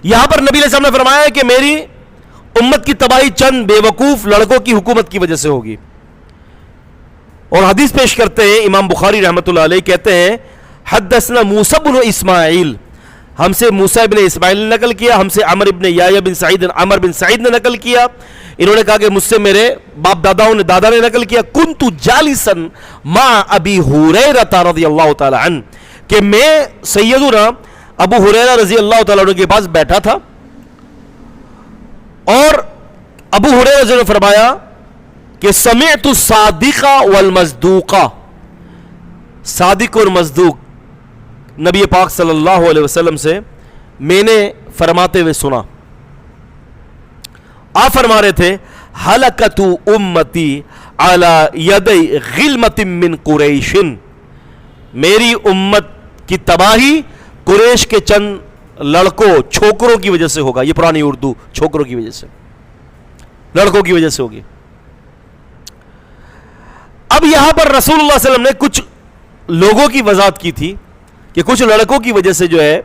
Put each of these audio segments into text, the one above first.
یہاں پر نبی علیہ السلام نے فرمایا ہے کہ میری امت کی تباہی چند بیوقوف لڑکوں کی حکومت کی وجہ سے ہوگی. اور حدیث پیش کرتے ہیں امام بخاری رحمۃ اللہ علیہ، کہتے ہیں حدثنا موسیٰ بن اسماعیل، ہم سے موسیٰ ابن اسماعیل نے نقل کیا، ہم سے عمر بن سعید نے نقل کیا. انہوں نے کہا کہ مجھ سے میرے باپ دادا نے نقل کیا، کنت جالسا مع ابی ہریرہ رضی اللہ تعالی عنہ، کہ میں سیدنا ابو ہریرہ رضی اللہ تعالی عنہ کے پاس بیٹھا تھا، اور ابو ہریرہ نے فرمایا کہ سمعت الصادق والمصدوق، صادق اور مصدوق نبی پاک صلی اللہ علیہ وسلم سے میں نے فرماتے ہوئے سنا. آپ فرما رہے تھے ہلکت امتی علی یدی غلمت من قریش، میری امت کی تباہی قریش کے چند لڑکوں چھوکروں کی وجہ سے ہوگا. یہ پرانی اردو، چھوکروں کی وجہ سے، لڑکوں کی وجہ سے ہوگی. اب یہاں پر رسول اللہ صلی اللہ علیہ وسلم نے کچھ لوگوں کی وضاحت کی تھی کہ کچھ لڑکوں کی وجہ سے جو ہے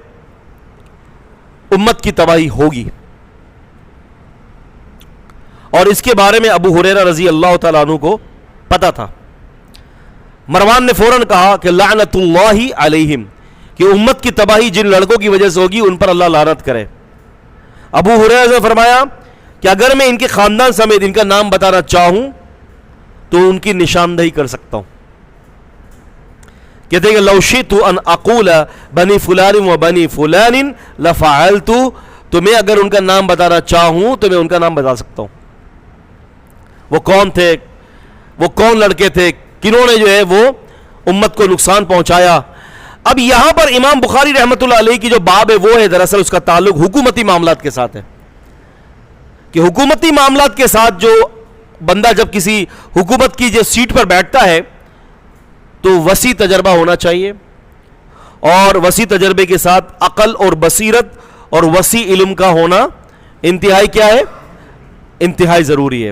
امت کی تباہی ہوگی، اور اس کے بارے میں ابو ہریرہ رضی اللہ تعالیٰ عنہ کو پتا تھا. مروان نے فوراً کہا کہ لعنت اللہ علیہم، کہ امت کی تباہی جن لڑکوں کی وجہ سے ہوگی ان پر اللہ لعنت کرے. ابو ہریرہ نے فرمایا کہ اگر میں ان کے خاندان سمیت ان کا نام بتانا چاہوں تو ان کی نشاندہی کر سکتا ہوں. کہتے ہیں کہ لو شئت ان اقول بنی فلان و بنی فلان لفعلت، تو میں اگر ان کا نام بتانا چاہوں تو میں ان کا نام بتا سکتا ہوں. وہ کون تھے، وہ کون لڑکے تھے، کنہوں نے جو ہے وہ امت کو نقصان پہنچایا. اب یہاں پر امام بخاری رحمۃ اللہ علیہ کی جو باب ہے وہ ہے دراصل اس کا تعلق حکومتی معاملات کے ساتھ ہے، کہ حکومتی معاملات کے ساتھ جو بندہ جب کسی حکومت کی جو سیٹ پر بیٹھتا ہے تو وسیع تجربہ ہونا چاہیے، اور وسیع تجربے کے ساتھ عقل اور بصیرت اور وسیع علم کا ہونا انتہائی کیا ہے، انتہائی ضروری ہے.